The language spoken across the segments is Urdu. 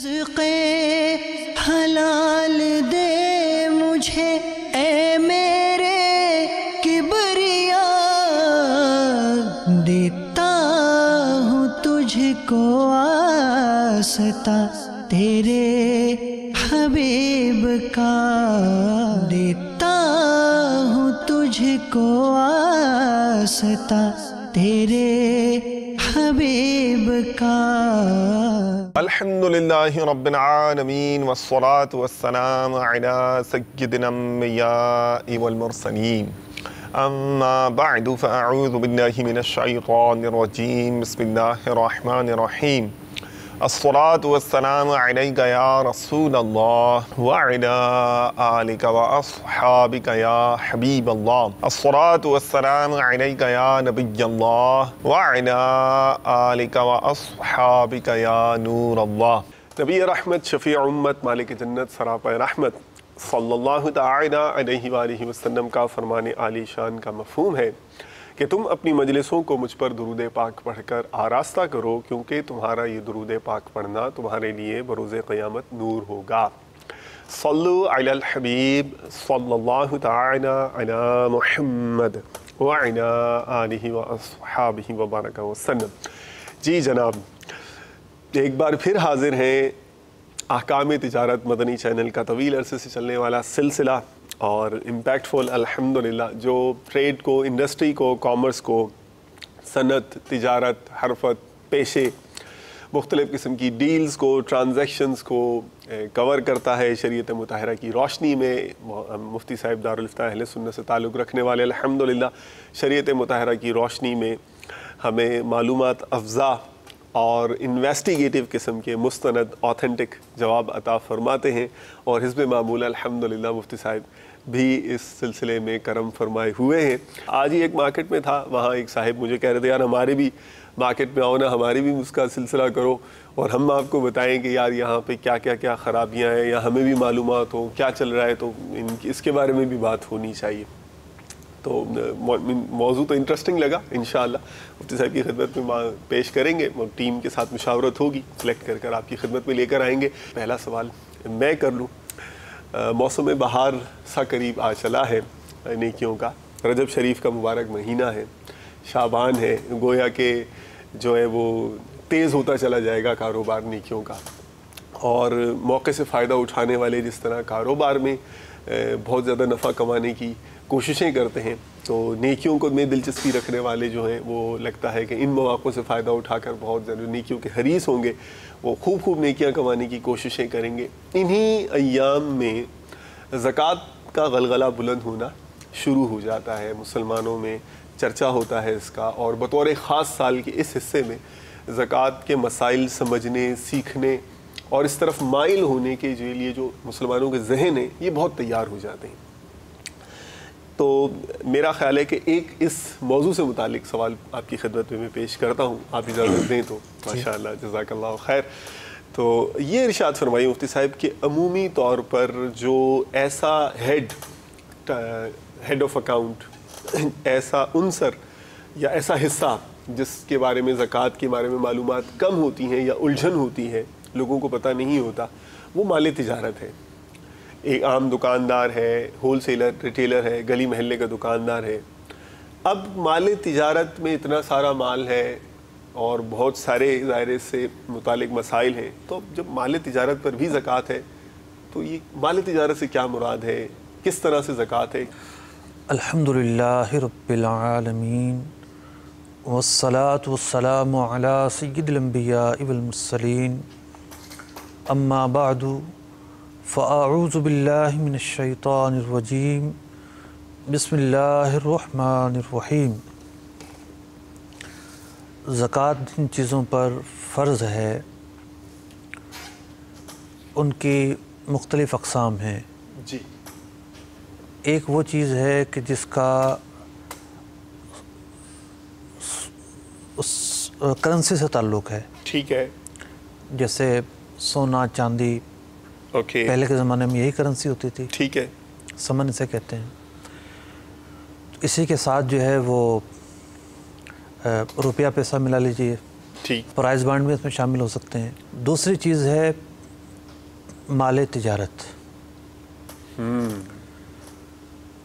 رزق حلال دے مجھے اے میرے کبریا، دیتا ہوں تجھ کو واسطہ تیرے حبیب کا، دیتا ہوں تجھ کو واسطہ تیرے حبیب کا۔ الحمدللہ رب العالمین والصلاة والسلام علی سیدنا الانبیاء والمرسلین، اما بعد فاعوذ باللہ من الشیطان الرجیم، بسم اللہ الرحمن الرحیم۔ الصلاة والسلام علیک یا رسول اللہ وعلی آلک واصحابک یا حبیب اللہ، الصلاة والسلام علیک یا نبی اللہ وعلی آلک واصحابک یا نور اللہ۔ نبی رحمت، شفیع امت، مالک جنت، سراپا رحمت صلی اللہ تعالی علیہ وآلہ وسلم کا فرمان عالی شان کا مفہوم ہے کہ تم اپنی مجلسوں کو مجھ پر درود پاک پڑھ کر آراستہ کرو، کیونکہ تمہارا یہ درود پاک پڑھنا تمہارے لیے بروز قیامت نور ہوگا۔ صلو علی الحبیب صلی اللہ تعالی علی محمد وعلی آلہ واصحابہ وبارک وسلم۔ جی جناب، ایک بار پھر حاضر ہیں احکام تجارت مدنی چینل کا طویل عرصے سے چلنے والا سلسلہ اور امپیکٹفل الحمدللہ، جو ٹریڈ کو، انڈسٹری کو، کامرس کو، صنعت، تجارت، حرفت، پیشے، مختلف قسم کی ڈیلز کو، ٹرانزیکشنز کو کور کرتا ہے شریعت مطہرہ کی روشنی میں۔ مفتی صاحب دارالفتہ اہل سنت سے تعلق رکھنے والے الحمدللہ شریعت مطہرہ کی روشنی میں ہمیں معلومات افزا اور انویسٹیگیٹو قسم کے مستند آتھینٹک جواب عطا فرماتے ہیں، اور حزب معمول الحمدللہ مفتی صاحب بھی اس سلسلے میں کرم فرمائے ہوئے ہیں۔ آج ہی ایک مارکیٹ میں تھا، وہاں ایک صاحب مجھے کہہ رہے تھے یار ہمارے بھی مارکیٹ میں آؤ نا، ہماری بھی اس کا سلسلہ کرو اور ہم آپ کو بتائیں کہ یار یہاں پہ کیا کیا کیا خرابیاں ہیں، یا ہمیں بھی معلومات ہو کیا چل رہا ہے، تو اس کے بارے میں بھی بات ہونی چاہیے۔ تو موضوع تو انٹرسٹنگ لگا، انشاءاللہ مفتی صاحب کی خدمت میں پیش کریں گے، ٹیم کے ساتھ مشاورت ہوگی، سلیکٹ کر کر آپ کی خدمت میں لے کر آئیں گے۔ پہلا سوال میں کر لوں، موسم بہار سا قریب آ چلا ہے نیکیوں کا، رجب شریف کا مبارک مہینہ ہے، شعبان ہے، گویا کہ جو ہے وہ تیز ہوتا چلا جائے گا کاروبار نیکیوں کا، اور موقع سے فائدہ اٹھانے والے جس طرح کاروبار میں بہت زیادہ نفع کمانے کی کوششیں کرتے ہیں، تو نیکیوں کو میں دلچسپی رکھنے والے جو ہیں وہ لگتا ہے کہ ان مواقع سے فائدہ اٹھا کر بہت زیادہ نیکیوں کے حریص ہوں گے، وہ خوب خوب نیکیاں کمانے کی کوششیں کریں گے۔ انہی ایام میں زکوٰۃ کا غلغلہ بلند ہونا شروع ہو جاتا ہے، مسلمانوں میں چرچا ہوتا ہے اس کا، اور بطور خاص سال کے اس حصے میں زکوٰۃ کے مسائل سمجھنے، سیکھنے اور اس طرف مائل ہونے کے لیے جو مسلمانوں کے ذہن ہیں یہ بہت تیار ہو جاتے ہیں۔ تو میرا خیال ہے کہ ایک اس موضوع سے متعلق سوال آپ کی خدمت میں پیش کرتا ہوں، آپ اجازت دیں تو۔ ماشاءاللہ، جزاک اللہ خیر۔ تو یہ ارشاد فرمائیے مفتی صاحب کہ عمومی طور پر جو ایسا ہیڈ آف اکاؤنٹ، ایسا عنصر یا ایسا حصہ جس کے بارے میں زکوٰۃ کے بارے میں معلومات کم ہوتی ہیں یا الجھن ہوتی ہے، لوگوں کو پتہ نہیں ہوتا، وہ مال تجارت ہے۔ ایک عام دکاندار ہے، ہول سیلر، ریٹیلر ہے، گلی محلے کا دکاندار ہے۔ اب مال تجارت میں اتنا سارا مال ہے اور بہت سارے ظاہر سے متعلق مسائل ہیں، تو جب مال تجارت پر بھی زکوٰۃ ہے تو یہ مال تجارت سے کیا مراد ہے، کس طرح سے زکوٰۃ ہے؟ الحمدللہ رب العالمین والصلاة والسلام علی سید الانبیاء والمرسلین، اما بعد فاعوذ باللہ من الشیطان الرجیم، بسم اللہ الرحمن الرحیم۔ زکوٰۃ جن چیزوں پر فرض ہے ان کی مختلف اقسام ہیں۔ جی۔ ایک وہ چیز ہے کہ جس کا اس کرنسی سے تعلق ہے، ٹھیک ہے، جیسے سونا، چاندی، اوکے، پہلے کے زمانے میں یہی کرنسی ہوتی تھی، ٹھیک ہے، سمن اسے کہتے ہیں۔ اسی کے ساتھ جو ہے وہ روپیہ پیسہ ملا لیجئے، ٹھیک، پرائز بانڈ بھی اس میں شامل ہو سکتے ہیں۔ دوسری چیز ہے مال تجارت،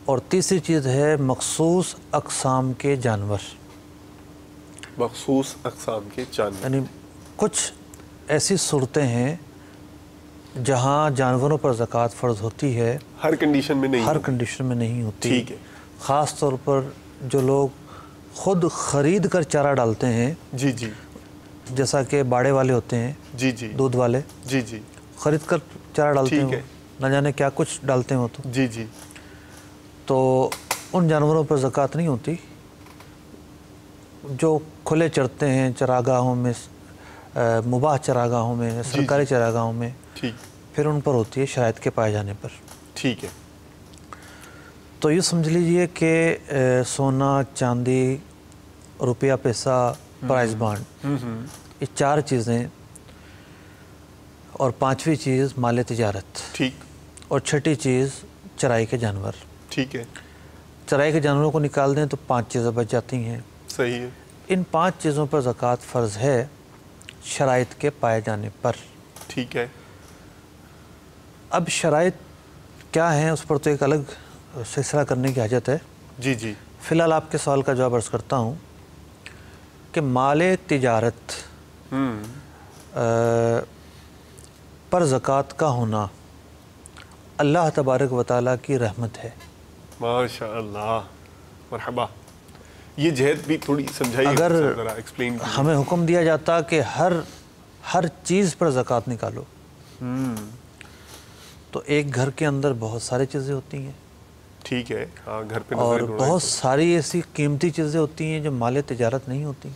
اور تیسری چیز ہے مخصوص اقسام کے جانور. مخصوص اقسام کے جانور یعنی کچھ ایسی صورتیں ہیں جہاں جانوروں پر زکوٰۃ فرض ہوتی ہے، ہر کنڈیشن میں نہیں، ہر کنڈیشن میں نہیں ہوتی. ٹھیک ہے. خاص طور پر جو لوگ خود خرید کر چارہ ڈالتے ہیں، جی جی، جیسا کہ باڑے والے ہوتے ہیں، جی جی، دودھ والے، جی جی، خرید کر چارہ ڈالتے ٹھیک ہیں، ہے. نہ جانے کیا کچھ ڈالتے ہیں وہ جی جی، تو ان جانوروں پر زکوٰۃ نہیں ہوتی. جو کھلے چرتے ہیں چراگاہوں میں، مباح چراگاہوں میں، سرکاری چراگاہوں میں، ٹھیک، پھر ان پر ہوتی ہے شرائط کے پائے جانے پر. ٹھیک ہے. تو یہ سمجھ لیجئے کہ سونا، چاندی، روپیہ پیسہ، پرائز بانڈ، یہ چار چیزیں، اور پانچویں چیز مال تجارت، ٹھیک، اور چھٹی چیز چرائی کے جانور. ٹھیک ہے. چرائی کے جانوروں کو نکال دیں تو 5 چیزیں بچ جاتی ہیں. صحیح ہے. ان 5 چیزوں پر زکوٰۃ فرض ہے شرائط کے پائے جانے پر. ٹھیک ہے. اب شرائط کیا ہیں اس پر تو ایک الگ سلسلہ کرنے کی حاجت ہے. جی جی. فی الحال آپ کے سوال کا جواب عرض کرتا ہوں کہ مال تجارت پر زکوٰۃ کا ہونا اللہ تبارک و تعالیٰ کی رحمت ہے. ماشاء اللہ، مرحبا. یہ جہت بھی تھوڑی سمجھائیے، اگر ذرا ایکسپلین کیجیے. ہمیں حکم دیا جاتا کہ ہر چیز پر زکوٰۃ نکالو، تو ایک گھر کے اندر بہت ساری چیزیں ہوتی ہیں. ٹھیک ہے. ہاں، گھر پہ اور نظر بہت ساری ایسی قیمتی چیزیں ہوتی ہیں جو مال تجارت نہیں ہوتی.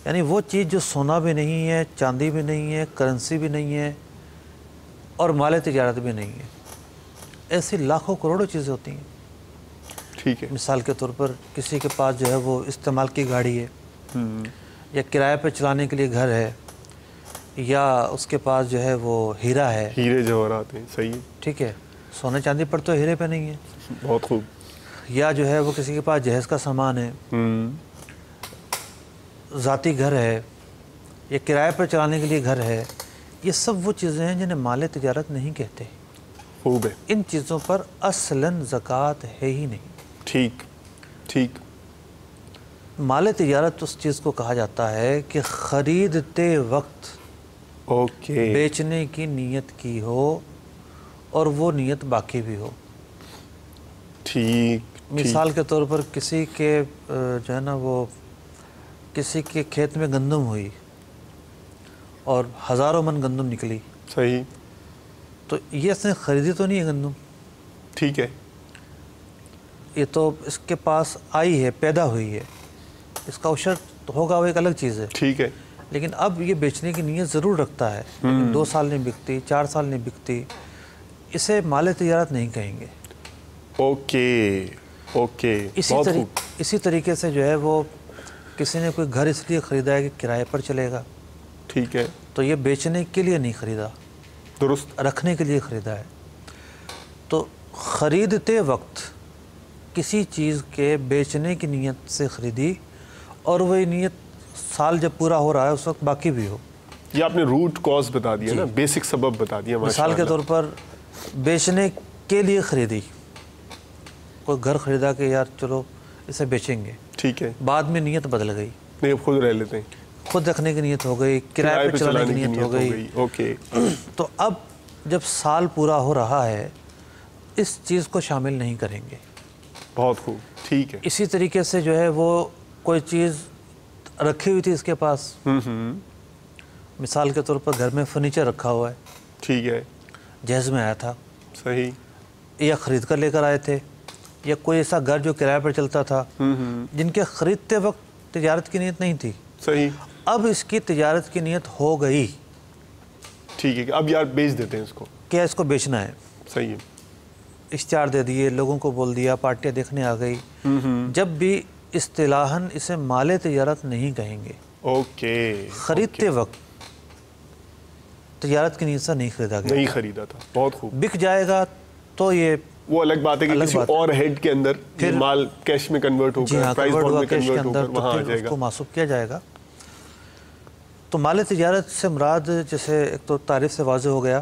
یعنی وہ چیز جو سونا بھی نہیں ہے، چاندی بھی نہیں ہے، کرنسی بھی نہیں ہے، اور مال تجارت بھی نہیں ہے، ایسی لاکھوں کروڑوں چیزیں ہوتی ہیں. ٹھیک ہے. مثال کے طور پر کسی کے پاس جو ہے وہ استعمال کی گاڑی ہے، یا کرائے پہ چلانے کے لیے گھر ہے، یا اس کے پاس جو ہے وہ ہیرا ہے، ہیرے جواہرات ہیں. صحیح ہے. ٹھیک ہے. سونے چاندی پر تو ہیرے پہ نہیں ہے. بہت خوب. یا جو ہے وہ کسی کے پاس جہیز کا سامان ہے، ذاتی گھر ہے، یا کرائے پر چلانے کے لیے گھر ہے. یہ سب وہ چیزیں ہیں جنہیں مال تجارت نہیں کہتے. خوب ہے. ان چیزوں پر اصلاً زکوٰۃ ہے ہی نہیں. ٹھیک ٹھیک. مال تجارت اس چیز کو کہا جاتا ہے کہ خریدتے وقت اوکے، بیچنے کی نیت کی ہو اور وہ نیت باقی بھی ہو. ٹھیک. مثال کے طور پر کسی کے جو ہے نا وہ کسی کے کھیت میں گندم ہوئی اور ہزاروں من گندم نکلی. صحیح. تو یہ اس نے خریدی تو نہیں ہے گندم، ٹھیک ہے. یہ تو اس کے پاس آئی ہے، پیدا ہوئی ہے، اس کا عشر ہوگا وہ ایک الگ چیز ہے. ٹھیک ہے. لیکن اب یہ بیچنے کی نیت ضرور رکھتا ہے، لیکن 2 سال نہیں بکتی، 4 سال نہیں بکتی، اسے مال تجارت نہیں کہیں گے. Okay okay. اسی طریقے سے جو ہے وہ کسی نے کوئی گھر اس لیے خریدا ہے کہ کرائے پر چلے گا. ٹھیک ہے. تو یہ بیچنے کے لیے نہیں خریدا، درست. رکھنے کے لیے خریدا ہے. تو خریدتے وقت کسی چیز کے بیچنے کی نیت سے خریدی، اور وہی نیت سال جب پورا ہو رہا ہے اس وقت باقی بھی ہو. یہ آپ نے روٹ کاز بتا دیا نا، بیسک سبب بتا دیا. مثال کے طور پر بیچنے کے لیے خریدی، کوئی گھر خریدا کہ یار چلو اسے بیچیں گے. ٹھیک ہے. بعد میں نیت بدل گئی، نہیں اب خود رہ لیتے ہیں، خود رکھنے کی نیت ہو گئی، کرائے پہ چلانے کی نیت ہو گئی. اوکے. تو اب جب سال پورا ہو رہا ہے اس چیز کو شامل نہیں کریں گے. بہت خوب. ٹھیک ہے. اسی طریقے سے جو ہے وہ کوئی چیز رکھی ہوئی تھی اس کے پاس، مثال کے طور پر گھر میں فرنیچر رکھا ہوا ہے، ٹھیک ہے، جہیز میں آیا تھا، صحیح، یا خرید کر لے کر آئے تھے، یا کوئی ایسا گھر جو کرائے پر چلتا تھا جن کے خریدتے وقت تجارت کی نیت نہیں تھی، صحیح، اب اس کی تجارت کی نیت ہو گئی، ٹھیک ہے، اب یار بیچ دیتے ہیں اس کو، کیا اس کو بیچنا ہے، صحیح ہے، اشتہار دے دیے، لوگوں کو بول دیا، پارٹیاں دیکھنے آ گئی، جب بھی اصطلاحاً اسے مال تجارت نہیں کہیں گے، اوکے، خریدتے وقت تجارت کی نیت سے نہیں خریدا گیا، نہیں خریدا تھا، بہت خوب، بک جائے گا تو یہ وہ الگ بات ہے کہ کسی اور ہیڈ کے اندر پھر مال کیش میں کنورٹ ہو کر پرائز بانڈ میں کنورٹ ہو کر وہاں آ جائے گا، اس کو محسوب کیا جائے گا۔ تو مال تجارت سے مراد جیسے ایک تو تعریف سے واضح ہو گیا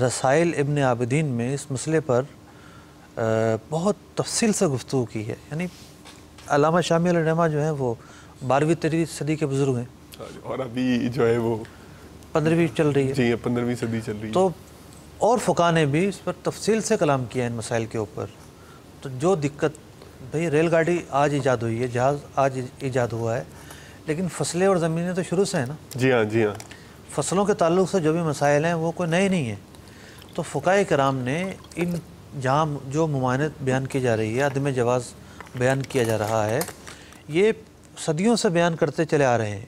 رسائل ابن عابدین میں اس مسئلے پر بہت تفصیل سے گفتگو کی ہے. یعنی علامہ شامی علیہ الرحمہ جو ہیں وہ 12ویں 13ویں صدی کے بزرگ ہیں اور ابھی جو ہے وہ 15ویں چل رہی ہے. جی 15ویں صدی چل رہی ہے. تو اور فقہ نے بھی اس پر تفصیل سے کلام کیا ان مسائل کے اوپر. تو جو دقت بھئی ریل گاڑی آج ایجاد ہوئی ہے, جہاز آج ایجاد ہوا ہے, لیکن فصلیں اور زمینیں تو شروع سے ہیں نا. جی ہاں جی ہاں. فصلوں کے تعلق سے جو بھی مسائل ہیں وہ کوئی نئے نہیں ہیں. تو فقہاء کرام نے ان جہاں جو ممانعت بیان کی جا رہی ہے, عدم جواز بیان کیا جا رہا ہے, یہ صدیوں سے بیان کرتے چلے آ رہے ہیں.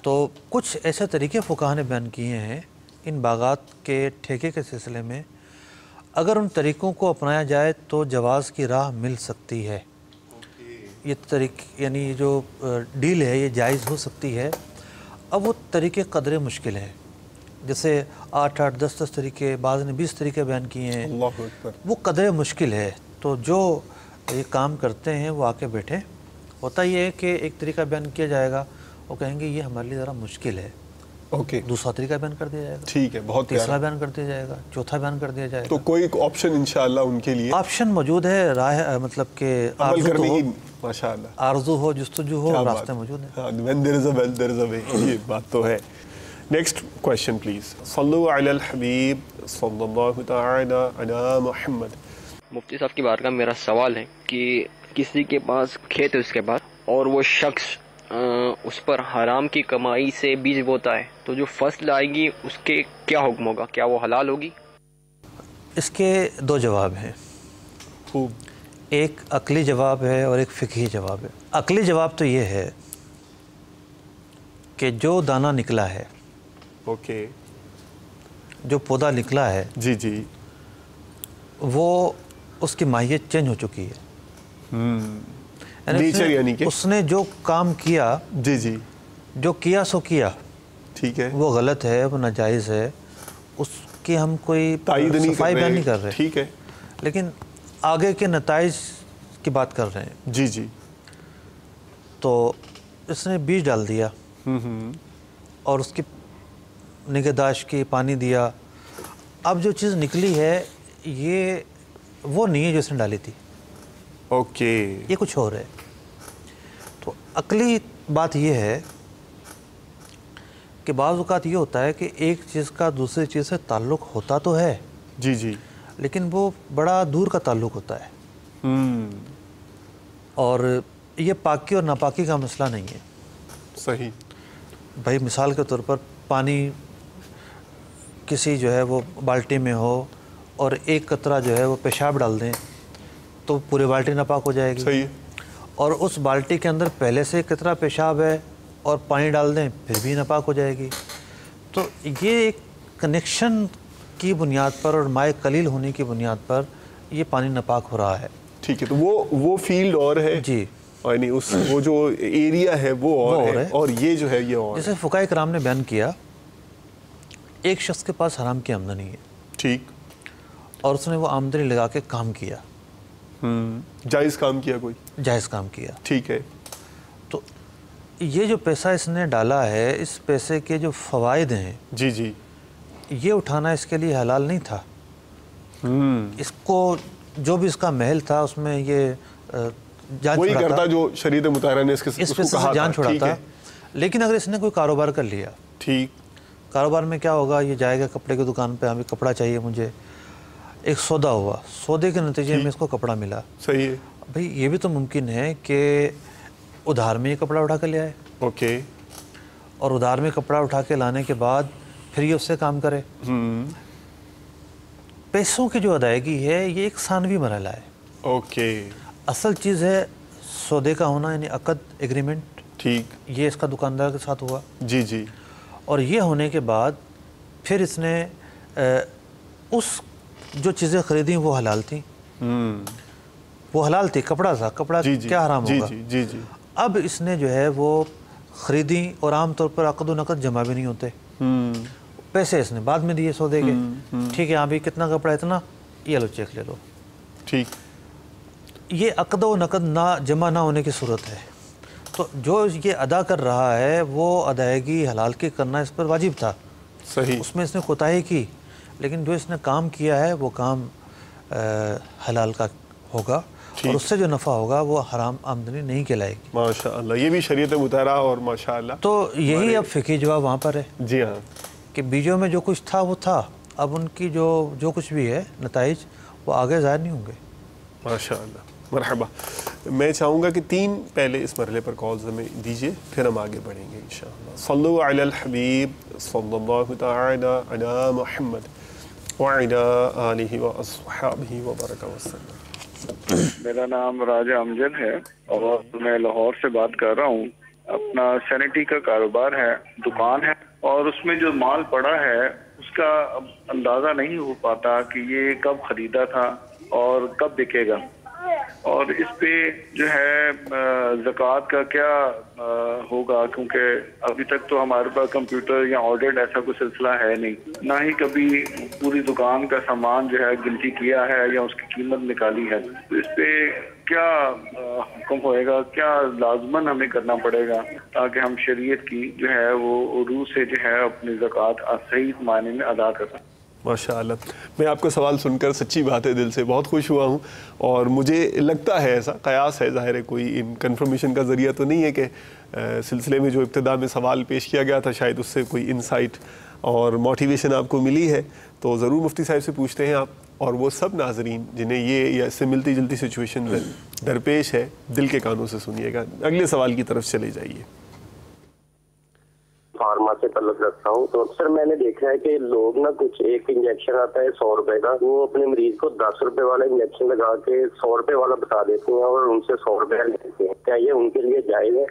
تو کچھ ایسے طریقے فقہاء نے بیان کیے ہیں ان باغات کے ٹھیکے کے سلسلے میں, اگر ان طریقوں کو اپنایا جائے تو جواز کی راہ مل سکتی ہے. یہ یعنی جو ڈیل ہے یہ جائز ہو سکتی ہے. اب وہ طریقے قدرے مشکل ہیں, جیسے 8 10 طریقے, بعض نے 20 طریقے بیان کیے ہیں. اللہ اکبر. وہ قدرے مشکل ہے. تو جو یہ کام کرتے ہیں وہ آ کے بیٹھیں. ہوتا یہ ہے کہ ایک طریقہ بیان کیا جائے گا, وہ کہیں گے یہ ہمارے لیے ذرا مشکل ہے, اوکے, دوسرا طریقہ بیان کر دیا جائے گا, ٹھیک ہے, بہت تیسرا بیان کر دیا جائے گا, چوتھا بیان کر دیا جائے گا. تو کوئی آپشن انشاءاللہ ان کے لیے آپشن موجود ہے, راہ مطلب کہ عمل کرنے کی, ماشاءاللہ, آرزو ہو, جستجو ہو, راستے موجود ہیں. when there is a well there is a way. یہ بات تو ہے. Next question please. صلو علی الحبیب صلی اللہ تعالی علی محمد. مفتی صاحب کی بارگاہ میں میرا سوال ہے کہ کسی کے پاس کھیت ہے اس کے پاس, اور وہ شخص اس پر حرام کی کمائی سے بیج بوتا ہے, تو جو فصل آئے گی اس کے کیا حکم ہوگا؟ کیا وہ حلال ہوگی؟ اس کے 2 جواب ہیں. خوب. ایک عقلی جواب ہے اور ایک فقہی جواب ہے. عقلی جواب تو یہ ہے کہ جو دانہ نکلا ہے, اوکے, جو پودا نکلا ہے, جی جی, وہ اس کی ماہیت چینج ہو چکی ہے. نیچر یعنی کہ اس نے جو کام کیا, جی جی, جو کیا سو کیا, ٹھیک ہے, وہ غلط ہے, وہ ناجائز ہے, اس کی ہم کوئی تائید صفائی بیان نہیں کر رہے, ٹھیک ہے, لیکن آگے کے نتائج کی بات کر رہے ہیں. جی جی. تو اس نے بیج ڈال دیا اور اس کی نگہداشت کی, پانی دیا. اب جو چیز نکلی ہے یہ وہ نہیں ہے جو اس نے ڈالی تھی, اوکے, یہ کچھ اور ہے. تو عقلی بات یہ ہے کہ بعض اوقات یہ ہوتا ہے کہ ایک چیز کا دوسری چیز سے تعلق ہوتا تو ہے, جی جی, لیکن وہ بڑا دور کا تعلق ہوتا ہے. اور یہ پاکی اور ناپاکی کا مسئلہ نہیں ہے. صحیح. بھائی مثال کے طور پر پانی کسی جو ہے وہ بالٹی میں ہو اور ایک قطرہ جو ہے وہ پیشاب ڈال دیں تو پورے بالٹی ناپاک ہو جائے گی. صحیح. اور اس بالٹی کے اندر پہلے سے قطرہ پیشاب ہے اور پانی ڈال دیں پھر بھی ناپاک ہو جائے گی. تو یہ ایک کنیکشن کی بنیاد پر اور مائع قلیل ہونے کی بنیاد پر یہ پانی ناپاک ہو رہا ہے. ٹھیک ہے. تو وہ فیلڈ اور ہے, جی, یعنی وہ جو ایریا ہے وہ اور ہے, اور یہ جو ہے یہ اور. جیسے فقہاء کرام نے بیان کیا, ایک شخص کے پاس حرام کی آمدنی ہے, ٹھیک, اور اس نے وہ آمدنی لگا کے کام کیا, جائز کام کیا, کوئی جائز کام کیا, ٹھیک ہے. تو یہ جو پیسہ اس نے ڈالا ہے, اس پیسے کے جو فوائد ہیں, جی جی, یہ اٹھانا اس کے لیے حلال نہیں تھا. اس کو جو بھی اس کا محل تھا اس میں یہ جان وہی چھڑاتا, کرتا جو شریعت مطہرہ نے اس پیسے سے جان چھڑاتا. لیکن اگر اس نے کوئی کاروبار کر لیا, ٹھیک, کاروبار میں کیا ہوگا, یہ جائے گا کپڑے کی دکان پہ, ہمیں کپڑا چاہیے مجھے, ایک سودا ہوا, سودے کے نتیجے میں اس کو کپڑا ملا. صحیح ہے. بھئی یہ بھی تو ممکن ہے کہ ادھار میں یہ کپڑا اٹھا کے لے آئے, اوکے, اور ادھار میں کپڑا اٹھا کے لانے کے بعد پھر یہ اس سے کام کرے. پیسوں کی جو ادائیگی ہے یہ ایک ثانوی مرحلہ ہے. اوکے. اصل چیز ہے سودے کا ہونا, یعنی عقد, ایگریمنٹ, ٹھیک, یہ اس کا دکاندار کے ساتھ ہوا. جی جی, اور یہ ہونے کے بعد پھر اس نے اس جو چیزیں خریدیں وہ حلال تھیں, وہ حلال تھی, کپڑا تھا, کپڑا کیا حرام ہوگا. جی جی جی. اب اس نے جو ہے وہ خریدیں, اور عام طور پر عقد و نقد جمع بھی نہیں ہوتے, پیسے اس نے بعد میں دیے سودے کے. ٹھیک ہے, ابھی کتنا کپڑا, اتنا, یہ لو چیک لے لو. ٹھیک. یہ عقد و نقد نہ جمع نہ ہونے کی صورت ہے. تو جو یہ ادا کر رہا ہے وہ ادائیگی حلال کی کرنا اس پر واجب تھا. صحیح. اس میں اس نے کوتاہی کی, لیکن جو اس نے کام کیا ہے وہ کام حلال کا ہوگا اور اس سے جو نفع ہوگا وہ حرام آمدنی نہیں کہلائے گی. ماشاءاللہ یہ بھی شریعت مطہرہ اور ماشاءاللہ. تو یہی اب فقہی جواب وہاں پر ہے. جی ہاں کہ بیجوں میں جو کچھ تھا وہ تھا, اب ان کی جو کچھ بھی ہے نتائج وہ آگے ظاہر نہیں ہوں گے. ماشاءاللہ. مرحبا. میں چاہوں گا کہ 3 پہلے اس مرحلے پر کالز ہمیں دیجئے, پھر ہم آگے بڑھیں گے انشاءاللہ. صلو علی الحبیب صلی اللہ تعالی علی محمد وعلی آلہ واصحابہ وبارک وسلم. میرا نام راجہ امجد ہے اور میں لاہور سے بات کر رہا ہوں. اپنا سینیٹری کا کاروبار ہے, دکان ہے, اور اس میں جو مال پڑا ہے اس کا اندازہ نہیں ہو پاتا کہ یہ کب خریدا تھا اور کب بکے گا, اور اس پہ جو ہے زکوٰۃ کا کیا ہوگا, کیونکہ ابھی تک تو ہمارے پاس کمپیوٹر یا آڈٹ ایسا کوئی سلسلہ ہے نہیں, نہ ہی کبھی پوری دکان کا سامان جو ہے گنتی کیا ہے یا اس کی قیمت نکالی ہے. تو اس پہ کیا حکم ہوئے گا, کیا لازماً ہمیں کرنا پڑے گا تاکہ ہم شریعت کی جو ہے وہ روح سے جو ہے اپنی زکوٰۃ صحیح معنی میں ادا کر سکیں. ماشاءاللہ. میں آپ کا سوال سن کر سچی بات ہے دل سے بہت خوش ہوا ہوں, اور مجھے لگتا ہے ایسا قیاس ہے, ظاہر ہے کوئی کنفرمیشن کا ذریعہ تو نہیں ہے, کہ سلسلے میں جو ابتدا میں سوال پیش کیا گیا تھا شاید اس سے کوئی انسائٹ اور موٹیویشن آپ کو ملی ہے, تو ضرور مفتی صاحب سے پوچھتے ہیں آپ. اور وہ سب ناظرین جنہیں یہ یا اس سے ملتی جلتی سچویشن درپیش ہے, دل کے کانوں سے سنیے گا. اگلے سوال کی طرف چلے جائیے. فارما سے تعلق رکھتا ہوں, تو اکثر میں نے دیکھا ہے کہ لوگ نا کچھ ایک انجیکشن آتا ہے 100 روپے کا, وہ اپنے مریض کو 10 روپے والا انجیکشن لگا کے 100 روپے والا بتا دیتے ہیں اور ان سے 100 روپے لیتے ہیں. کیا یہ ان کے لیے جائز ہے؟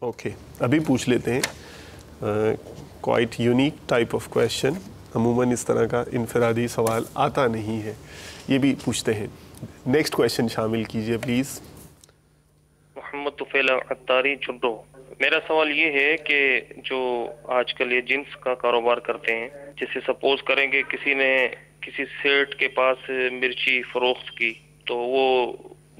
اوکے, ابھی پوچھ لیتے ہیں. Quite unique type of question, عموماً اس طرح کا انفرادی سوال آتا نہیں ہے, یہ بھی پوچھتے ہیں. نیکسٹ کویشچن شامل کیجئے پلیز. محمد طفیل عطاری چھڈو. میرا سوال یہ ہے کہ جو آج کل یہ جنس کا کاروبار کرتے ہیں, جیسے سپوز کریں کہ کسی نے کسی سیٹ کے پاس مرچی فروخت کی تو وہ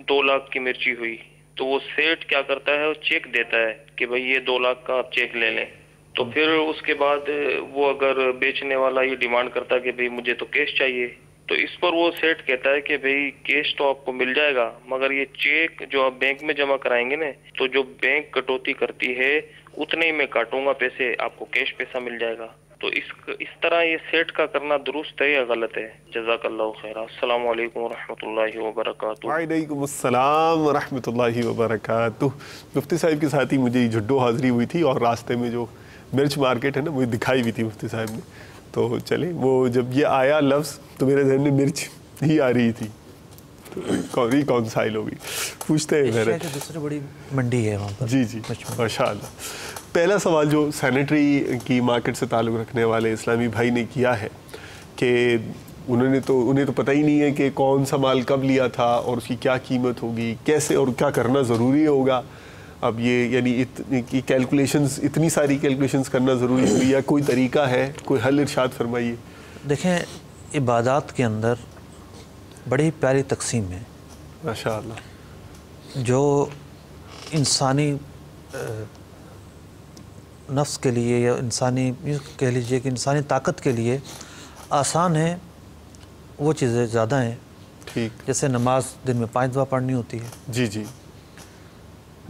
2 لاکھ کی مرچی ہوئی, تو وہ سیٹ کیا کرتا ہے, وہ چیک دیتا ہے کہ بھئی یہ 2 لاکھ کا آپ چیک لے لیں. تو پھر اس کے بعد وہ اگر بیچنے والا یہ ڈیمانڈ کرتا ہے کہ بھئی مجھے تو کیش چاہیے, تو اس پر وہ سیٹ کہتا ہے کہ بھئی کیش تو آپ کو مل جائے گا, مگر یہ چیک جو آپ بینک میں جمع کرائیں گے نا, تو جو بینک کٹوتی کرتی ہے اتنے ہی میں کاٹوں گا پیسے, آپ کو کیش پیسہ مل جائے گا. تو اس طرح یہ سیٹ کا کرنا درست ہے یا غلط ہے؟ جزاک اللہ خیر. السلام علیکم ورحمۃ اللہ وبرکاتہ. وعلیکم السلام ورحمۃ اللہ وبرکاتہ. مفتی صاحب کے ساتھ ہی مجھے جھڈو حاضری ہوئی تھی, اور راستے میں جو مرچ مارکیٹ ہے نا مجھے دکھائی بھی تھی مفتی صاحب نے. تو چلیں, وہ جب یہ آیا لفظ تو میرے ذہن میں مرچ ہی آ رہی تھی, ریکانسائل ہو گئی. پوچھتے ہیں میرے دوسری بڑی منڈی ہے وہاں پر. جی جی ماشاءاللہ. پہلا سوال جو سینیٹری کی مارکیٹ سے تعلق رکھنے والے اسلامی بھائی نے کیا ہے کہ انہیں تو پتہ ہی نہیں ہے کہ کون سا مال کب لیا تھا اور اس کی کیا قیمت ہوگی, کیسے اور کیا کرنا ضروری ہوگا. اب یہ یعنی کیلکولیشنز, اتنی ساری کیلکولیشنز کرنا ضروری ہوگی یا کوئی طریقہ ہے, کوئی حل ارشاد فرمائیے. دیکھیں, عبادات کے اندر بڑی پیاری تقسیم ہے ماشاءاللہ, جو انسانی نفس کے لیے یا انسانی کہہ لیجئے کہ انسانی طاقت کے لیے آسان ہے, وہ چیزیں زیادہ ہیں. ٹھیک, جیسے نماز دن میں 5 دفعہ پڑھنی ہوتی ہے. جی جی.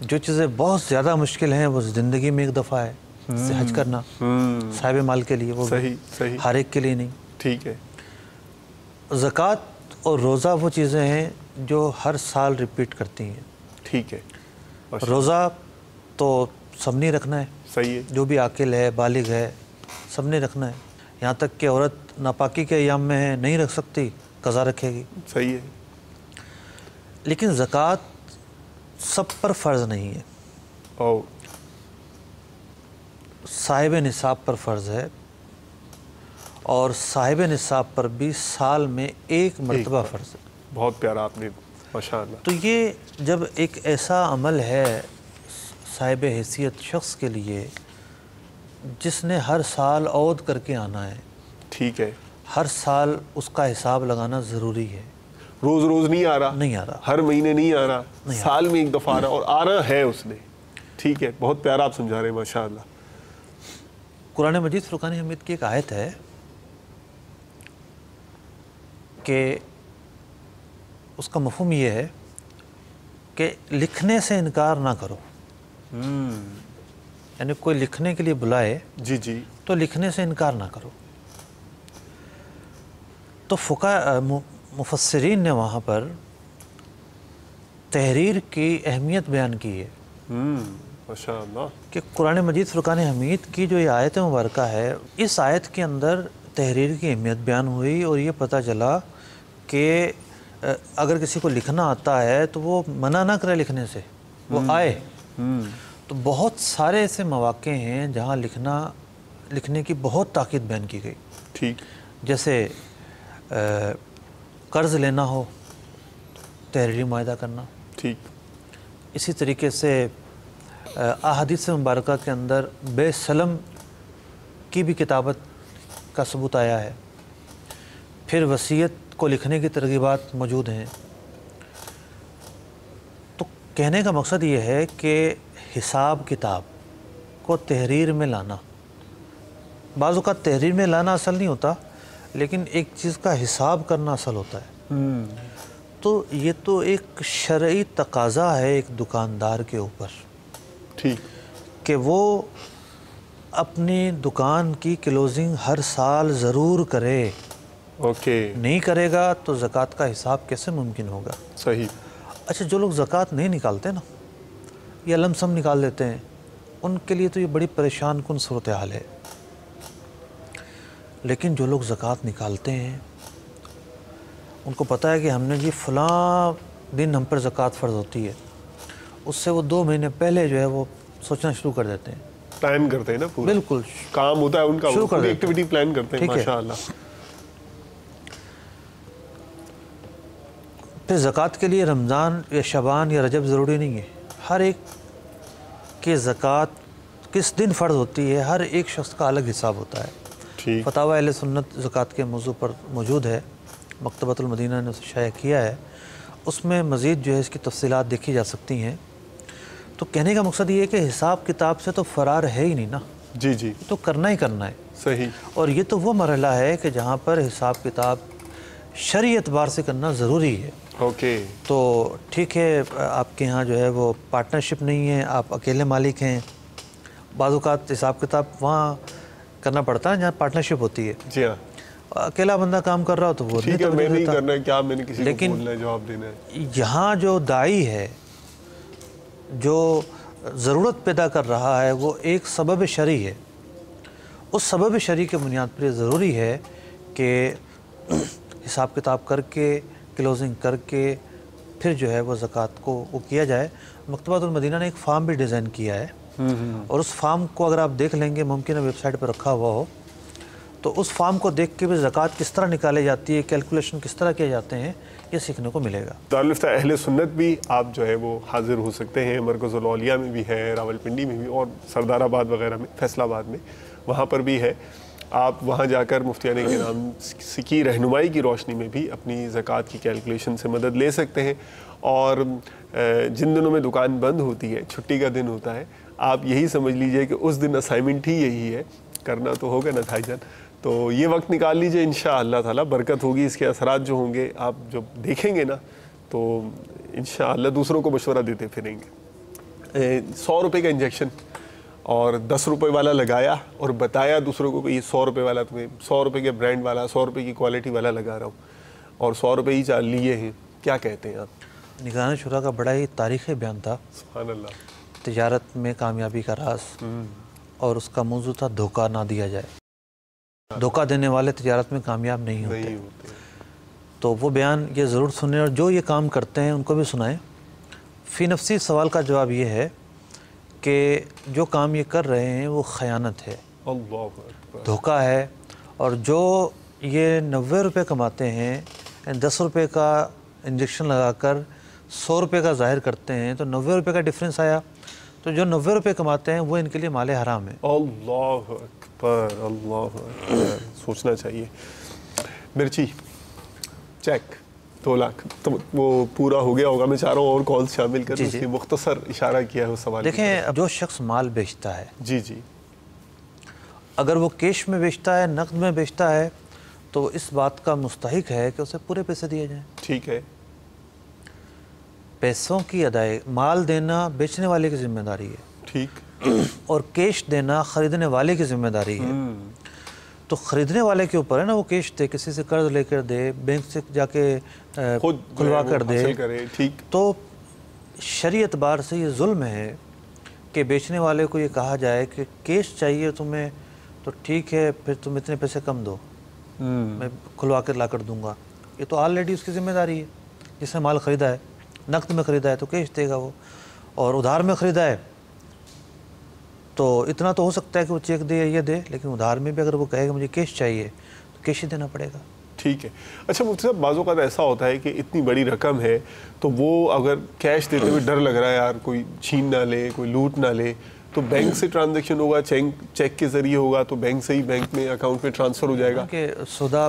جو چیزیں بہت زیادہ مشکل ہیں وہ زندگی میں 1 دفعہ ہے, جیسے حج کرنا صاحب مال کے لیے, وہ صحیح ہر ایک کے لیے نہیں. ٹھیک ہے. زکوٰۃ اور روزہ وہ چیزیں ہیں جو ہر سال ریپیٹ کرتی ہیں. ٹھیک ہے. روزہ تو سب نے رکھنا ہے, صحیح ہے, جو بھی عاقل ہے بالغ ہے سب نے رکھنا ہے. یہاں تک کہ عورت ناپاکی کے ایام میں ہے, نہیں رکھ سکتی, قضا رکھے گی. صحیح ہے. لیکن زکوٰۃ سب پر فرض نہیں ہے. صاحب نصاب پر فرض ہے, اور صاحب نصاب پر بھی سال میں 1 مرتبہ فرض ہے. بہت پیارا آپ نے, ماشاءاللہ. تو یہ جب ایک ایسا عمل ہے صاحب حیثیت شخص کے لیے جس نے ہر سال عود کر کے آنا ہے, ٹھیک ہے, ہر سال اس کا حساب لگانا ضروری ہے. روز روز نہیں آ رہا, نہیں آ رہا, ہر مہینے نہیں آ رہا, سال میں 1 دفعہ آ رہا, اور آنا ہے اس نے. ٹھیک ہے, بہت پیارا آپ سمجھا رہے ہیں ماشاءاللہ. قرآن مجید فرقان حمید کی ایک آیت ہے کہ اس کا مفہوم یہ ہے کہ لکھنے سے انکار نہ کرو. یعنی کوئی لکھنے کے لیے بلائے جی جی تو لکھنے سے انکار نہ کرو. تو مفسرین نے وہاں پر تحریر کی اہمیت بیان کی ہے ماشاء اللہ کہ قرآن مجید فرقان حمید کی جو یہ آیت مبارکہ ہے، اس آیت کے اندر تحریر کی اہمیت بیان ہوئی اور یہ پتہ چلا کہ اگر کسی کو لکھنا آتا ہے تو وہ منع نہ کرے لکھنے سے، وہ آئے. تو بہت سارے ایسے مواقع ہیں جہاں لکھنے کی بہت تاکید بیان کی گئی. ٹھیک. جیسے قرض لینا ہو، تحریری معاہدہ کرنا. ٹھیک. اسی طریقے سے احادیث مبارکہ کے اندر بے سلم کی بھی کتابت کا ثبوت آیا ہے. پھر وصیت کو لکھنے کی ترغیبات موجود ہیں. تو کہنے کا مقصد یہ ہے کہ حساب کتاب کو تحریر میں لانا، بعض اوقات تحریر میں لانا اصل نہیں ہوتا، لیکن ایک چیز کا حساب کرنا اصل ہوتا ہے. تو یہ تو ایک شرعی تقاضا ہے ایک دکاندار کے اوپر، ٹھیک، کہ وہ اپنی دکان کی کلوزنگ ہر سال ضرور کرے. اوکے. نہیں کرے گا تو زکوٰۃ کا حساب کیسے ممکن ہوگا؟ صحیح. اچھا، جو لوگ زکوٰۃ نہیں نکالتے نا یا لم سم نکال دیتے ہیں، ان کے لیے تو یہ بڑی پریشان کن صورتحال ہے. لیکن جو لوگ زکوٰۃ نکالتے ہیں ان کو پتہ ہے کہ ہم نے جی فلاں دن ہم پر زکوٰۃ فرض ہوتی ہے، اس سے وہ 2 مہینے پہلے جو ہے وہ سوچنا شروع کر دیتے ہیں، پلان کرتے ہیں نا پورا. بالکل کام ہوتا ہے ان کا، شروع کر دیتے ہیں، ایکٹیویٹی پلان کرتے ہیں. ماشاء اللہ. پھر زکوٰۃ کے لیے رمضان یا شعبان یا رجب ضروری نہیں ہے. ہر ایک کے زکوٰۃ کس دن فرض ہوتی ہے ہر ایک شخص کا الگ حساب ہوتا ہے. ٹھیک. فتاوی اہل سنت زکوٰۃ کے موضوع پر موجود ہے، مکتبۃ المدینہ نے اسے شائع کیا ہے. اس میں مزید جو ہے اس کی تفصیلات دیکھی جا سکتی ہیں. تو کہنے کا مقصد یہ ہے کہ حساب کتاب سے تو فرار ہے ہی نہیں نا. جی جی. تو کرنا ہی کرنا ہے. صحیح. اور یہ تو وہ مرحلہ ہے کہ جہاں پر حساب کتاب شرعی اعتبار سے کرنا ضروری ہے. اوکے. تو ٹھیک ہے، آپ کے ہاں جو ہے وہ پارٹنرشپ نہیں ہے، آپ اکیلے مالک ہیں، بعض اوقات حساب کتاب وہاں کرنا پڑتا ہے جہاں پارٹنرشپ ہوتی ہے. جی ہاں. اکیلا بندہ کام کر رہا ہو تو وہ ٹھیک ہے، میں نہیں کرنا ہے، کیا میں نے کسی کو بولنا ہے، جواب دینا ہے. یہاں جو داعی ہے جو ضرورت پیدا کر رہا ہے وہ ایک سبب شرعی ہے. اس سبب شرعی کے بنیاد پر یہ ضروری ہے کہ حساب کتاب کر کے کلوزنگ کر کے پھر جو ہے وہ زکوٰۃ کو وہ کیا جائے. مکتبۃ المدینہ نے ایک فارم بھی ڈیزائن کیا ہے، اور اس فارم کو اگر آپ دیکھ لیں گے، ممکن ہے ویب سائٹ پہ رکھا ہوا ہو، تو اس فارم کو دیکھ کے بھی زکوٰۃ کس طرح نکالی جاتی ہے، کیلکولیشن کس طرح کیے جاتے ہیں، یہ سیکھنے کو ملے گا. دارالفتہ اہل سنت بھی آپ جو ہے وہ حاضر ہو سکتے ہیں. مرکز الاولیاء میں بھی ہے، راولپنڈی میں بھی، اور سردار آباد وغیرہ میں، فیصل آباد میں، وہاں پر بھی ہے. آپ وہاں جا کر مفتیان کرام کی رہنمائی کی روشنی میں بھی اپنی زکوٰۃ کی کیلکولیشن سے مدد لے سکتے ہیں. اور جن دنوں میں دکان بند ہوتی ہے، چھٹی کا دن ہوتا ہے، آپ یہی سمجھ لیجئے کہ اس دن اسائنمنٹ ہی یہی ہے. کرنا تو ہوگا نا بھائی جان. تو یہ وقت نکال لیجئے، انشاءاللہ تعالیٰ برکت ہوگی. اس کے اثرات جو ہوں گے آپ جب دیکھیں گے نا تو انشاءاللہ دوسروں کو مشورہ دیتے پھریں گے. 100 روپے کا انجیکشن اور 10 روپے والا لگایا اور بتایا دوسروں کو کہ یہ 100 روپے والا تمہیں 100 روپے کے برانڈ والا 100 روپے کی کوالٹی والا لگا رہا ہوں، اور 100 روپے ہی چال لیے ہیں. کیا کہتے ہیں آپ؟ نگران شورا کا بڑا ہی تاریخی بیان تھا. سبحان اللہ. تجارت میں کامیابی کا راز، اور اس کا موضوع تھا دھوکہ نہ دیا جائے. دھوکہ دینے والے تجارت میں کامیاب نہیں ہوتے. تو وہ بیان یہ ضرور سنیں، اور جو یہ کام کرتے ہیں ان کو بھی سنائیں. فی نفسی سوال کا جواب یہ ہے کہ جو کام یہ کر رہے ہیں وہ خیانت ہے، دھوکہ ہے. اور جو یہ 90 روپے کماتے ہیں، 10 روپے کا انجیکشن لگا کر 100 روپے کا ظاہر کرتے ہیں، تو 90 روپے کا ڈفرینس آیا. تو جو 90 روپے کماتے ہیں وہ ان کے لیے مال حرام ہے. اللہ اکبر، اللہ اکبر. سوچنا چاہیے. مرچی چیک 2 لاکھ تو وہ پورا ہو گیا ہوگا. میں چاہ رہا ہوں اور کال شامل کریں. اس کی مختصر اشارہ کیا ہے اس سوال. دیکھیں، جو شخص مال بیچتا ہے، جی جی، اگر وہ کیش میں بیچتا ہے، نقد میں بیچتا ہے، تو اس بات کا مستحق ہے کہ اسے پورے پیسے دیے جائیں. ٹھیک ہے. پیسوں کی ادائیگی، مال دینا بیچنے والے کی ذمہ داری ہے. ٹھیک. اور کیش دینا خریدنے والے کی ذمہ داری ہے. تو خریدنے والے کے اوپر ہے نا وہ کیش دے، کسی سے قرض لے کر دے، بینک سے جا کے خود کھلوا کر دے. ٹھیک. تو شرعی اعتبار سے یہ ظلم ہے کہ بیچنے والے کو یہ کہا جائے کہ کیش چاہیے تمہیں تو ٹھیک ہے، پھر تم اتنے پیسے کم دو، میں کھلوا کر لا کر دوں گا. یہ تو آلریڈی اس کی ذمہ داری ہے. جس نے مال خریدا ہے، نقد میں خریدا ہے تو کیش دے گا وہ، اور ادھار میں خریدا ہے تو اتنا تو ہو سکتا ہے کہ وہ چیک دے یا یہ دے، لیکن ادھار میں بھی اگر وہ کہے کہ مجھے کیش چاہیے تو کیش ہی دینا پڑے گا. ٹھیک ہے. اچھا مفتی صاحب، بعض اوقات ایسا ہوتا ہے کہ اتنی بڑی رقم ہے تو وہ اگر کیش دیتے ہوئے ڈر لگ رہا ہے یار کوئی چھین نہ لے، کوئی لوٹ نہ لے، تو بینک سے ٹرانزیکشن ہوگا، چیک کے ذریعے ہوگا تو بینک سے ہی بینک میں اکاؤنٹ میں ٹرانسفر ہو جائے گا. کہ سودا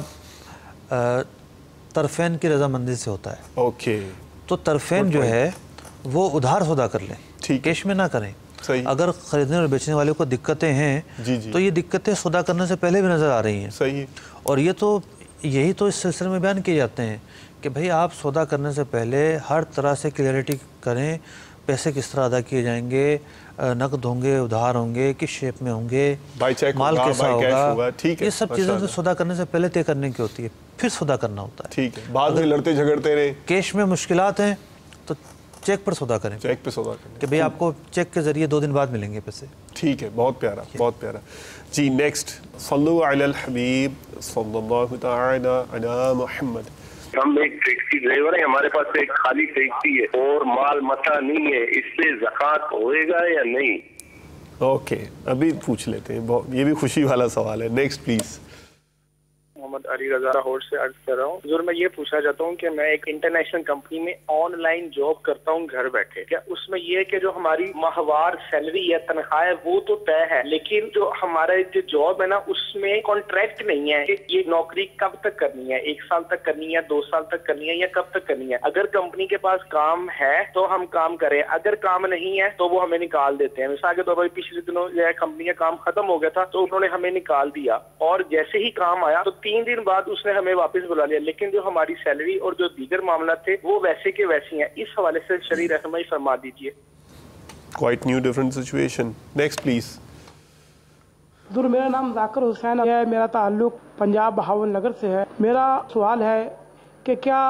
طرفین کی رضامندی سے ہوتا ہے. اوکے. تو طرفین جو ہے وہ ادھار سودا کر لیں، ٹھیک، کیش میں نہ کریں. صحیح. اگر خریدنے اور بیچنے والے کو دقتیں ہیں تو یہ دقتیں سودا کرنے سے پہلے بھی نظر آ رہی ہیں. صحیح. اور یہی تو اس سلسلے میں بیان کیے جاتے ہیں کہ بھئی آپ سودا کرنے سے پہلے ہر طرح سے کلیئرٹی کریں، پیسے کس طرح ادا کیے جائیں گے، نقد ہوں گے، ادھار ہوں گے، کس شیپ میں ہوں گے، مال کیسا ہوگا. یہ سب چیزیں تو سودا کرنے سے پہلے طے کرنے کی ہوتی ہے، پھر سودا کرنا ہوتا ہے. ٹھیک ہے. بعد میں لڑتے جھگڑتے رہے، کیش میں مشکلات ہیں تو چیک پر سودا کریں، چیک پہ سودا کریں کہ بھئی آپ کو چیک کے ذریعے 2 دن بعد ملیں گے پیسے. ٹھیک ہے. بہت پیارا، بہت پیارا. جی نیکسٹ. صلو علی الحبیب صلی اللہ تعالی علی محمد. ہم ایک ٹیکسی ڈرائیور ہیں، ہمارے پاس ایک خالی ٹیکسی ہے اور مال متا نہیں ہے، اس سے زکوٰۃ ہوئے گا یا نہیں؟ اوکے، ابھی پوچھ لیتے ہیں، یہ بھی خوشی والا سوال ہے. Next please. محمد علی رضا لاہور سے عرض کر رہا ہوں. حضور میں یہ پوچھنا چاہتا ہوں کہ میں ایک انٹرنیشنل کمپنی میں آن لائن جاب کرتا ہوں گھر بیٹھے، کیا اس میں یہ کہ جو ہماری ماہوار سیلری یا تنخواہ ہے وہ تو طے ہے، لیکن جو ہمارا جو جاب ہے نا اس میں کانٹریکٹ نہیں ہے کہ یہ نوکری کب تک کرنی ہے، 1 سال تک کرنی ہے، 2 سال تک کرنی ہے یا کب تک کرنی ہے. اگر کمپنی کے پاس کام ہے تو ہم کام کریں، اگر کام نہیں ہے تو وہ ہمیں نکال دیتے ہیں. مثال کے طور پر پچھلے دنوں جو ہے کمپنی کا کام ختم ہو گیا تھا تو انہوں نے ہمیں نکال دیا، اور جیسے ہی کام آیا تو 3 دن بعد اس نے ہمیں واپس بلا لیا، لیکن جو ہماری سیلری اور جو دیگر معاملات تھے وہ ویسے کے ویسی ہیں. اس حوالے سے شرعی رہنمائی فرما دیجیے. Quite new different situation. Next please. حضور میرا نام ذاکر حسین ہے، میرا تعلق پنجاب بہاول نگر سے ہے. میرا سوال ہے کہ کیا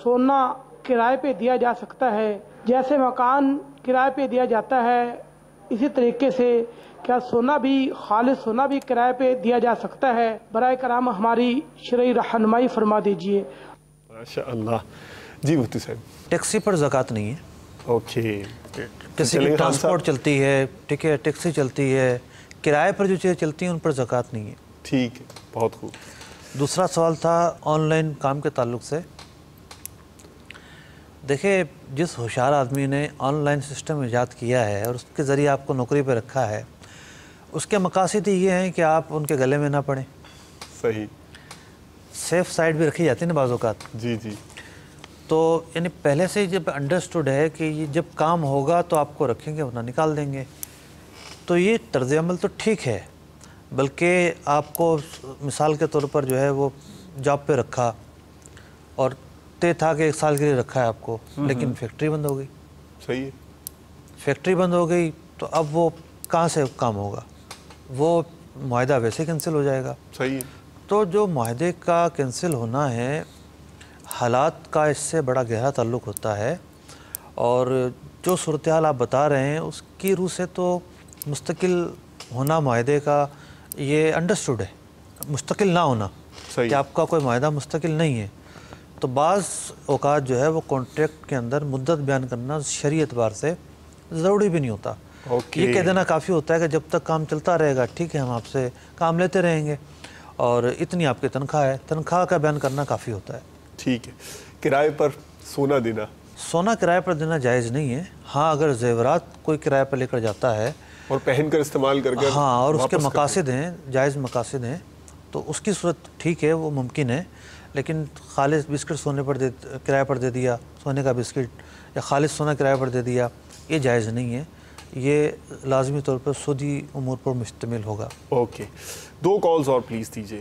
سونا کرائے پہ دیا جا سکتا ہے؟ جیسے مکان کرائے پہ دیا جاتا ہے اسی طریقے سے کیا سونا بھی، خالص سونا بھی کرائے پہ دیا جا سکتا ہے؟ برائے کرام ہماری شرعی رہنمائی فرما دیجیے. ماشاء اللہ. جی مفتی صاحب. ٹیکسی پر زکوٰۃ نہیں ہے. اوکے. کسی کی ٹرانسپورٹ چلتی ہے، ٹھیک ہے، ٹیکسی چلتی ہے، کرائے پر جو چیزیں چلتی ہیں ان پر زکوٰۃ نہیں ہے. ٹھیک ہے، بہت خوب. دوسرا سوال تھا آن لائن کام کے تعلق سے. دیکھیں، جس ہوشیار آدمی نے آن لائن سسٹم ایجاد کیا ہے اور اس کے ذریعے آپ کو نوکری پہ رکھا ہے، اس کے مقاصد یہ ہیں کہ آپ ان کے گلے میں نہ پڑیں. صحیح. سیف سائڈ بھی رکھی جاتی ہے نا بعض اوقات. جی جی. تو یعنی پہلے سے جب انڈرسٹوڈ ہے کہ یہ جب کام ہوگا تو آپ کو رکھیں گے ورنہ نکال دیں گے، تو یہ طرز عمل تو ٹھیک ہے. بلکہ آپ کو مثال کے طور پر جو ہے وہ جاب پہ رکھا اور طے تھا کہ 1 سال کے لیے رکھا ہے آپ کو، لیکن فیکٹری بند ہو گئی. صحیح ہے. فیکٹری بند ہو گئی تو اب وہ کہاں سے کام ہوگا؟ وہ معاہدہ ویسے کینسل ہو جائے گا. صحیح ہے. تو جو معاہدے کا کینسل ہونا ہے، حالات کا اس سے بڑا گہرا تعلق ہوتا ہے، اور جو صورتحال آپ بتا رہے ہیں اس کی روح سے تو مستقل ہونا معاہدے کا یہ انڈرسٹوڈ ہے. مستقل نہ ہونا کہ آپ کا کوئی معاہدہ مستقل نہیں ہے. تو بعض اوقات جو ہے وہ کانٹریکٹ کے اندر مدت بیان کرنا شرعی اعتبار سے ضروری بھی نہیں ہوتا. یہ کہہ دینا کافی ہوتا ہے کہ جب تک کام چلتا رہے گا ٹھیک ہے، ہم آپ سے کام لیتے رہیں گے اور اتنی آپ کی تنخواہ ہے. تنخواہ کا بیان کرنا کافی ہوتا ہے. ٹھیک ہے. کرائے پر سونا دینا، سونا کرائے پر دینا جائز نہیں ہے. ہاں اگر زیورات کوئی کرائے پر لے کر جاتا ہے اور پہن کر استعمال کر کے، ہاں، اور اس کے مقاصد ہیں، جائز مقاصد ہیں، تو اس کی صورت ٹھیک ہے، وہ ممکن ہے. لیکن خالص بسکٹ سونے پر کرائے پر دے دیا، سونے کا بسکٹ، یا خالص سونا کرائے پر دے دیا، یہ جائز نہیں ہے. یہ لازمی طور پر سودی امور پر مشتمل ہوگا. اوکے. 2 کالز اور پلیز دیجیے.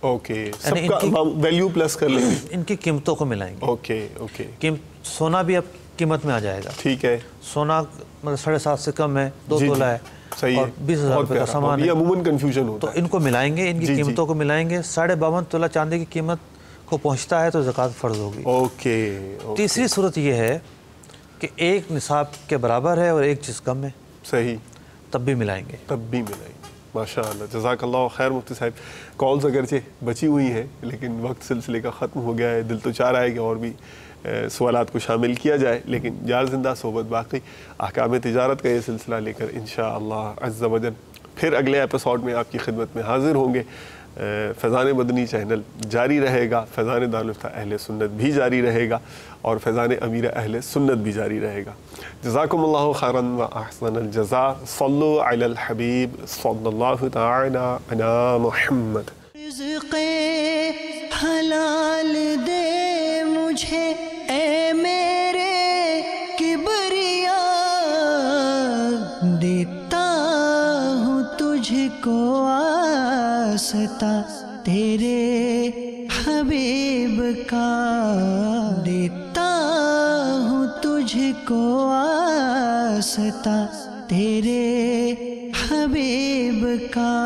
اوکے، سب کا ویلیو پلس کر لیں گے، ان کی قیمتوں کو ملائیں گے. اوکے. سونا بھی اب قیمت میں آ جائے گا. ٹھیک ہے. سونا مطلب 7.5 سے کم ہے، 2 تولہ ہے اور 20,000 روپے کا سامان ہے. یہ عموماً کنفیوژن ہوتا ہے. تو ان کو ملائیں گے، ان کی قیمتوں کو ملائیں گے. 52.5 تولہ چاندی کی قیمت کو پہنچتا ہے تو زکوٰۃ فرض ہوگی. اوکے. تیسری صورت یہ ہے کہ ایک نصاب کے برابر ہے اور ایک چیز کم ہے. صحیح. تب بھی ملائیں گے. ماشاء اللہ، جزاک اللہ خیر مفتی صاحب. کالز اگرچہ بچی ہوئی ہیں لیکن وقت سلسلے کا ختم ہو گیا ہے. دل تو چاہ رہا ہے کہ اور بھی سوالات کو شامل کیا جائے، لیکن یار زندہ صحبت باقی. احکام تجارت کا یہ سلسلہ لے کر انشاءاللہ عز و جل پھر اگلے ایپیسوڈ میں آپ کی خدمت میں حاضر ہوں گے. فیضان مدنی چینل جاری رہے گا، فیضان دارالفتہ اہل سنت بھی جاری رہے گا اور فیضان امیر اہل سنت بھی جاری رہے گا. جزاکم اللہ خیرا و احسن الجزاء. صلو علی الحبیب صلی اللہ تعالی علی محمد. رزق حلال دے مجھے اے میرے کبریا، دیتا ہوں تجھ کو واسطہ تیرے حبیب کا، دیتا ہوں تجھ کو واسطہ تیرے حبیب کا.